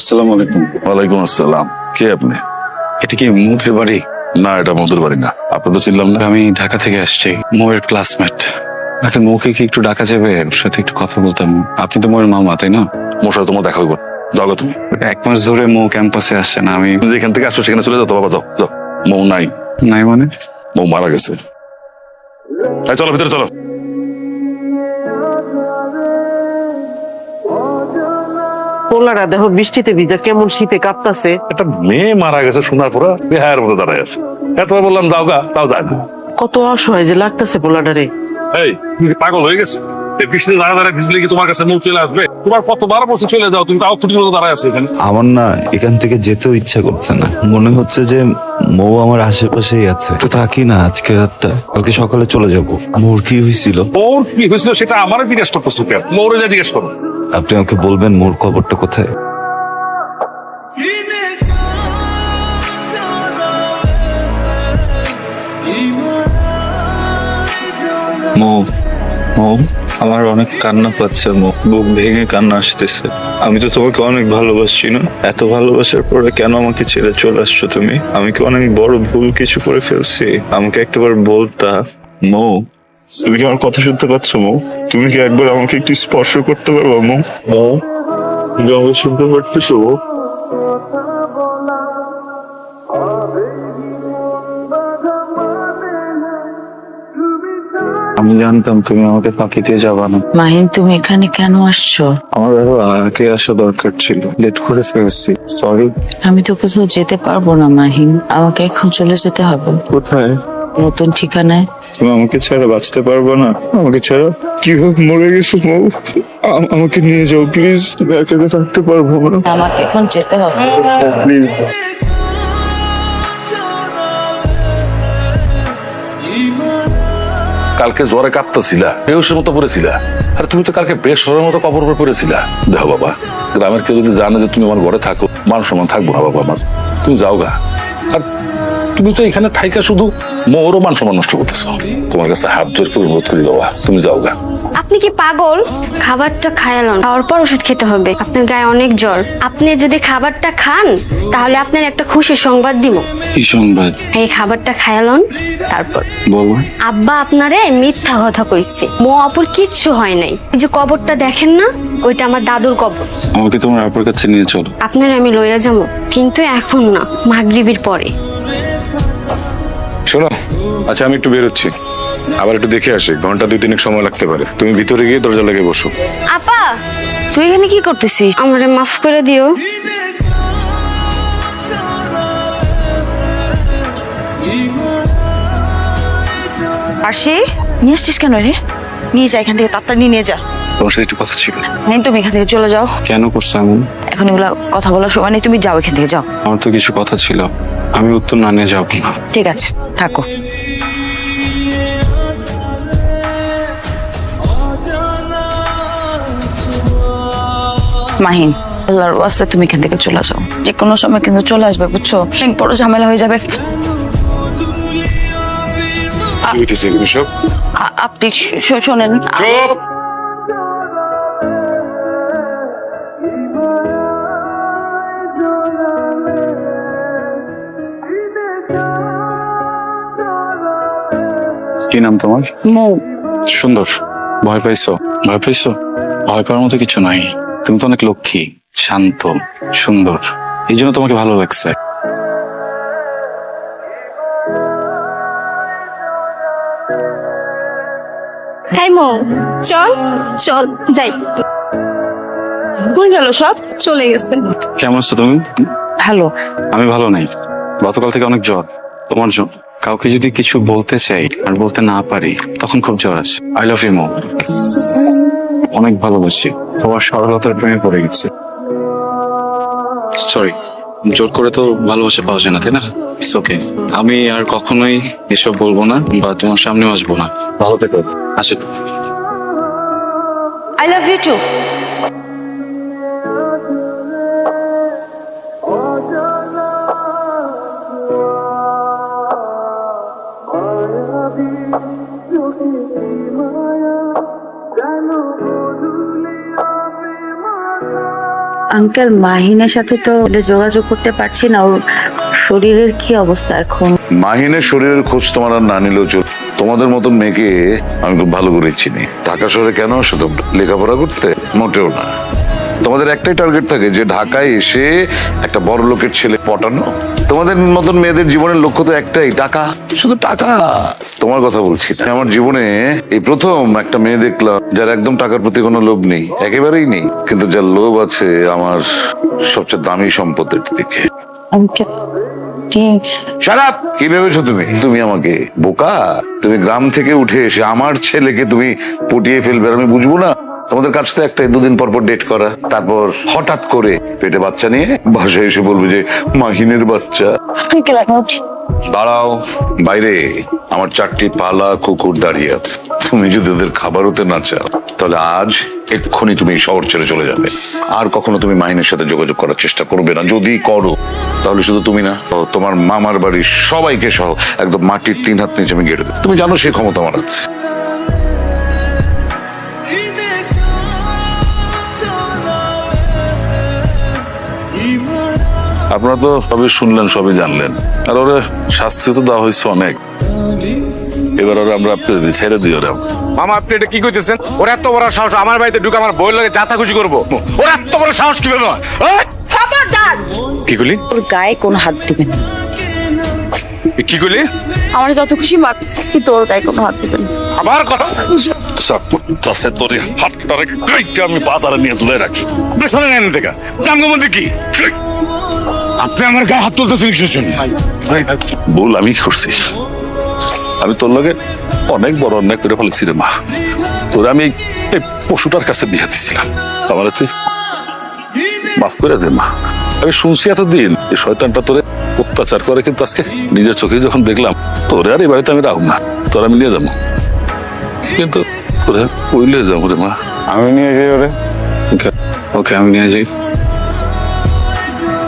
আসসালামু আলাইকুম। ওয়ালাইকুম আসসালাম। কে আপনি? এটা কি মুথের বাড়ি? না, এটা মধুর বাড়ি না। আপনি তো চিনলাম না। আমি ঢাকা থেকে আসছি, মোয়ের ক্লাসমেট। এখন মুখে কি একটু ডাকা যাবে? ওর সাথে একটু কথা বলতাম। আপনি তো মোয়ের মামা, তাই না? মোর সাথে তোমার দেখা হইব। যাও গো তুমি। 1 মাস ধরে মৌ ক্যাম্পাসে আসছে না। আমি তুমি যেখান থেকে আসছো সেখানে চলে যাও তো বাবা, যাও যাও। মৌ নাই, নাই মানে? মৌ মারা গেছে। এই চলো ভিতরে চলো। পোলারা দেখো বৃষ্টিতে ভিজা কেমন শীতে কাঁপতাছে। একটা মেয়ে মারা গেছে শোনার পরে বেহায়ের মতো দাঁড়ায় আছে। এতবার বললাম যাও গা, তাও যায় না। কত অসহায় যে লাগতেছে পোলাটারে। এই তুমি কি পাগল হয়ে গেছে? এই বৃষ্টিতে দাঁড়া দাঁড়ায় ভিজলে কি তোমার কাছে মৌ চলে আসবে? তোমার কতবার বসে চলে যাও, তুমি তাও ফুটির মতো দাঁড়ায় আছো এখানে। আমার না এখান থেকে যেতেও ইচ্ছা করছে না। মনে হচ্ছে যে মৌ আমার আশেপাশেই আছে। একটু থাকি না আজকে রাতটা, কালকে সকালে চলে যাব। মৌর কি হয়েছিল? মৌর কি হয়েছিল সেটা আমারও জিজ্ঞেস করতেছো কেন? মৌরে যা জিজ্ঞেস করো। আপনি আমাকে বলবেন মৌর খবরটা কোথায়? মৌ, মৌ, আমার অনেক কান্না পাচ্ছে। মৌ, বুক ভেঙে কান্না আসতেছে। আমি তো তোমাকে অনেক ভালোবাসি না? এত ভালোবাসার পরে কেন আমাকে ছেড়ে চলে আসছো তুমি? আমি কি অনেক বড় ভুল কিছু করে ফেলছি? আমাকে একটাবার বলতা। মৌ, তুমি কি আমার কথা শুনতে পাচ্ছ? মৌ, তুমি কি একবার আমাকে একটু স্পর্শ করতে পারবো? মৌ, মৌ, তুমি কি আমাকে শুনতে পারতেছো? আমি জানতাম তুমি আমাকে ফাঁকি দিয়ে যাবা না। মাহিন, তুমি এখানে কেন আসছো? আমার আরো আগে আসা দরকার ছিল, লেট করে ফেলছি, সরি। আমি তো কোথাও যেতে পারবো না মাহিন, আমাকে এখন চলে যেতে হবে কোথায়? নতুন ঠিকানায়। তুমি আমাকে ছাড়া বাঁচতে পারবো না? আমাকে ছাড়া কিভাবে মরে গেছো মৌ? আমাকে নিয়ে যাও প্লিজ, একা একা থাকতে পারবো না আমাকে এখন যেতে হবে। প্লিজ। কালকে জ্বরে কাঁপতেছিলা, বেহুশের মতো পড়েছিলা। আর তুমি তো কালকে বেশ হওয়ার মতো কবর উপরে পড়েছিলা। দেখো বাবা, গ্রামের কেউ যদি জানে যে তুমি আমার ঘরে থাকো, মান সম্মান থাকবো না বাবা আমার। তুমি যাও গা। আর তুমি তো এখানে থাইকা শুধু মোরও মান সম্মান নষ্ট করতেছো। তোমার কাছে হাত জোর করে অনুরোধ করি বাবা, তুমি যাও গা। আপনি কি পাগল? খাবারটা খায়ালন, খাওয়ার পর ওষুধ খেতে হবে। আপনার গায়ে অনেক জ্বর। আপনি যদি খাবারটা খান তাহলে আপনার একটা খুশির সংবাদ দিব। কি সংবাদ? এই খাবারটা খায়ালন, তারপর বলো। আব্বা আপনারে মিথ্যা কথা কইছে। মো অপর কিচ্ছু হয় নাই। এই যে কবরটা দেখেন না, ওইটা আমার দাদুর কবর। আমাকে তোমার আপুর কাছে নিয়ে চলো। আপনারে আমি লইয়া যাবো, কিন্তু এখন না, মাগরিবের পরে। শোনো, আচ্ছা আমি একটু বেরোচ্ছি, আবার একটু দেখে আসি। ঘন্টা 2-3 সময় লাগতে পারে। তুমি ভিতরে গিয়ে দরজা লেগে বসো। আপা, তুই এখানে কি করতেছিস? আমারে মাফ করে দিও। আরশি, নিয়ে আসছিস কেন রে? নিয়ে যা এখান থেকে, তাড়াতাড়ি নিয়ে যা। তোমার সাথে একটু কথা ছিল। মাহিন, তুমি এখান থেকে চলে যাও। কেন করছো এমন? এখন এগুলা কথা বলার সময় নেই, তুমি যাও এখান থেকে, যাও। আমার তো কিছু কথা ছিল, আমি উত্তর না নিয়ে যাবো না। ঠিক আছে, থাকো। মাহিন, আল্লাহর ওয়াস্তে তুমি এখান থেকে চলে যাও। যে কোনো সময় কিন্তু চলে আসবে, বুঝছো? অনেক বড় ঝামেলা হয়ে যাবে। আপনি শোনেন। কি নাম তোমার? মৌ। সুন্দর। ভয় পাইছো? ভয় পাইছো? ভয় পাওয়ার মতো কিছু নাই। তুমি তো অনেক লক্ষ্মী, শান্ত, সুন্দর। এই জন্য তোমাকে ভালো লাগছে। তাই মো, চল চল যাই। কই গেল সব? চলে গেছে। কেমন আছো তুমি? ভালো। আমি ভালো নাই। গতকাল থেকে অনেক জ্বর। তোমার জন্য কাউকে যদি কিছু বলতে চাই আর বলতে না পারি, তখন খুব জ্বর আসে। আই লাভ ইউ মৌ। অনেক ভালোবাসি। তোমার সরলতার প্রেমে পড়ে গেছে। সরি, জোর করে তো ভালোবাসা পাওয়া যায় না, তাই না? It's okay. আমি আর কখনোই এসব বলবো না বা তোমার সামনেও আসবো না। ভালো থেকো। আসে। I love you too. Uncle মাহিনের সাথে তো যোগাযোগ করতে পারছি না, ওর শরীরের কি অবস্থা এখন? মাহিনের শরীরের খোঁজ তোমার আর না নিলেও চল। তোমাদের মতন মেয়েকে আমি খুব ভালো করে চিনি। ঢাকা শহরে কেন শুধু লেখাপড়া করতে? মোটেও না। তোমাদের একটাই টার্গেট থাকে যে ঢাকায় এসে একটা বড় লোকের ছেলে পটানো। তোমাদের মতন মেয়েদের জীবনের লক্ষ্য তো একটাই, টাকা, শুধু টাকা। তোমার কথা বলছি না। আমার জীবনে এই প্রথম একটা মেয়ে দেখলাম যার একদম টাকার প্রতি কোনো লোভ নেই, একেবারেই নেই, কিন্তু যার লোভ আছে আমার সবচেয়ে দামি সম্পদের দিকে। আঙ্কেল ঠিক শারাপ! কি ভেবেছো তুমি? তুমি আমাকে বোকা? তুমি গ্রাম থেকে উঠে এসে আমার ছেলেকে তুমি পটিয়ে ফেলবে আর আমি বুঝবো না? তোমাদের কাছ থেকে একটা 2 দিন পর পর ডেট করা, তারপর হঠাৎ করে পেটে বাচ্চা নিয়ে বাসায় এসে বলবে যে মাহিনের বাচ্চা। আঙ্কেল এখন দাঁড়াও, বাইরে আমার 4টি পালা কুকুর দাঁড়িয়ে আছে। তুমি যদি ওদের খাবার হতে না চাও তাহলে আজ এক্ষুনি তুমি শহর ছেড়ে চলে যাবে। আর কখনো তুমি মাহিনের সাথে যোগাযোগ করার চেষ্টা করবে না। যদি করো তাহলে শুধু তুমি না, তোমার মামার বাড়ির সবাইকে সহ একদম মাটির 3 হাত নিচে আমি গেড়ে দেবো। তুমি জানো সেই ক্ষমতা আমার আছে। আপনারা তো সবই শুনলেন, সবই জানলেন, আর ওরে শাস্তি তো দেওয়া হয়েছে অনেক। এবার ওরা আমরা ছেড়ে দিই ওরা। মামা আপনি এটা কি কইতেছেন? ওর এত বড় সাহস আমার বাড়িতে ঢুকে আমার বউয়ের লাগে যাতা খুশি করবো? ওর এত বড় সাহস কিভাবে হয়? খবরদার! কি করলি? ওর গায়ে কোনো হাত দিবেন না। কি করলি? আমার যত খুশি মার, কিন্তু ওর গায়ে কোনো হাত দিবেন না। আবার কথা? আমি বাজারে নিয়ে তুলে রাখি। আপনি শোনেন এনে থেকে গাঙ্গমন্দির কি? আপনি আমার গায়ে হাত তুলতেছেন কিসের জন্য? ভুল আমি করছি। আমি তোর লগে অনেক বড় অন্যায় করে ফেলেছি রে মা। তোর আমি এই পশুটার কাছে বিয়ে দিছিলাম, আমার তুই মাফ করে দে মা। আমি শুনছি এতদিন এই শয়তানটা তোরে অত্যাচার করে, কিন্তু আজকে নিজের চোখে যখন দেখলাম তোরে আর এই বাড়িতে আমি রাখব না, তোর আমি নিয়ে যাবো। কিন্তু তোরে কইলে যাবো রে মা। আমি নিয়ে যাই ওরে। ওকে আমি নিয়ে যাই।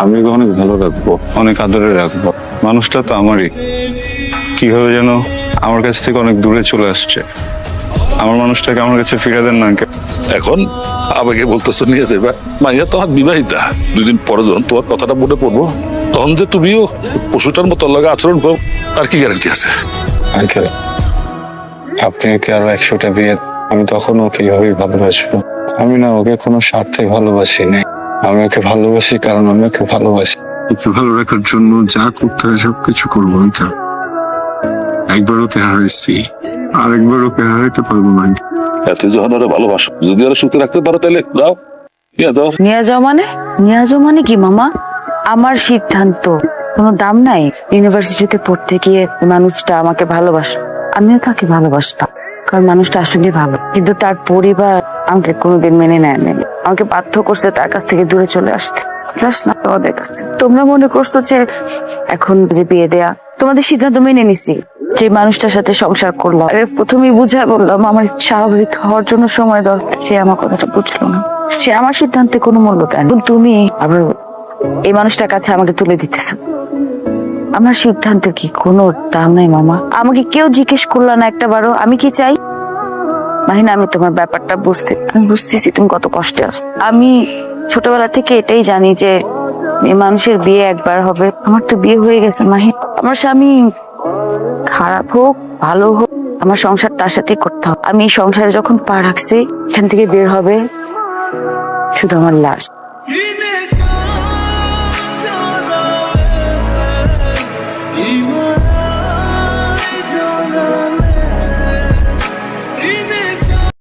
আমি ওকে অনেক ভালো রাখবো, অনেক আদরে রাখবো। মানুষটা তো আমারই, কিভাবে যেন আমার কাছ থেকে অনেক দূরে চলে আসছে। আমার মানুষটাকে আমার কাছে ফিরে দেন না আঙ্কেল। এখন আবেগে বলতেছো নিয়ে যাবা? মাইয়া তো আমার বিবাহিতা। 2 দিন পরে যখন তোমার কথাটা মনে পড়বো তখন যে তুমিও পশুটার মতো লাগে আচরণ করো তার কি গ্যারান্টি আছে? আঙ্কেল আপনি ওকে আরো 100টা বিয়ে, আমি তখন ওকে এইভাবেই ভালোবাসবো। আমি না ওকে কোনো স্বার্থে ভালোবাসি নাই। আমি ওকে ভালোবাসি কারণ আমি ওকে ভালোবাসি। ওকে ভালো রাখার জন্য যা করতে হয় সবকিছু করবো। আঙ্কেল একবার ওকে হারাইছি, আরেকবার ওকে হারাইতে পারবো না। এত যখন ওরা ভালোবাসো, যদি ওরা সুখে রাখতে পারো তাহলে যাও, নিয়ে যাও। নিয়ে যাও মানে? নিয়ে যাও মানে কি মামা? আমার সিদ্ধান্ত কোনো দাম নাই? ইউনিভার্সিটিতে পড়তে গিয়ে মানুষটা আমাকে ভালোবাসে, আমিও তাকে ভালোবাসতাম, কারণ মানুষটা আসলে ভালো, কিন্তু তার পরিবার আমাকে কোনোদিন মেনে নেয় নাই। আমাকে বাধ্য করছে তার কাছ থেকে দূরে চলে আসতে। যাস না তোমাদের কাছে। তোমরা মনে করছো যে এখন যে বিয়ে দেয়া, তোমাদের সিদ্ধান্ত মেনে নিছি, যে মানুষটার সাথে সংসার করলাম, আরে প্রথমেই বুঝা বললাম আমার স্বাভাবিক হওয়ার জন্য সময় দরকার। সে আমার কথাটা বুঝলো না, সে আমার সিদ্ধান্তে কোনো মূল্য দেয় না। তুমি আবার এই মানুষটার কাছে আমাকে তুলে দিতেছো। আমার সিদ্ধান্ত কি কোনো দাম নাই মামা? আমাকে কেউ জিজ্ঞেস করলো না একটাবারও আমি কি চাই। মাহিনা, আমি তোমার ব্যাপারটা আমি বুঝতেছি তুমি কত কষ্টে আছো। আমি ছোটবেলা থেকে এটাই জানি যে এই মানুষের বিয়ে একবার হবে। আমার তো বিয়ে হয়ে গেছে মাহি। আমার স্বামী খারাপ হোক ভালো হোক, আমার সংসার তার সাথেই করতে হবে। আমি এই সংসারে যখন পা রাখছি, এখান থেকে বের হবে শুধু আমার লাশ।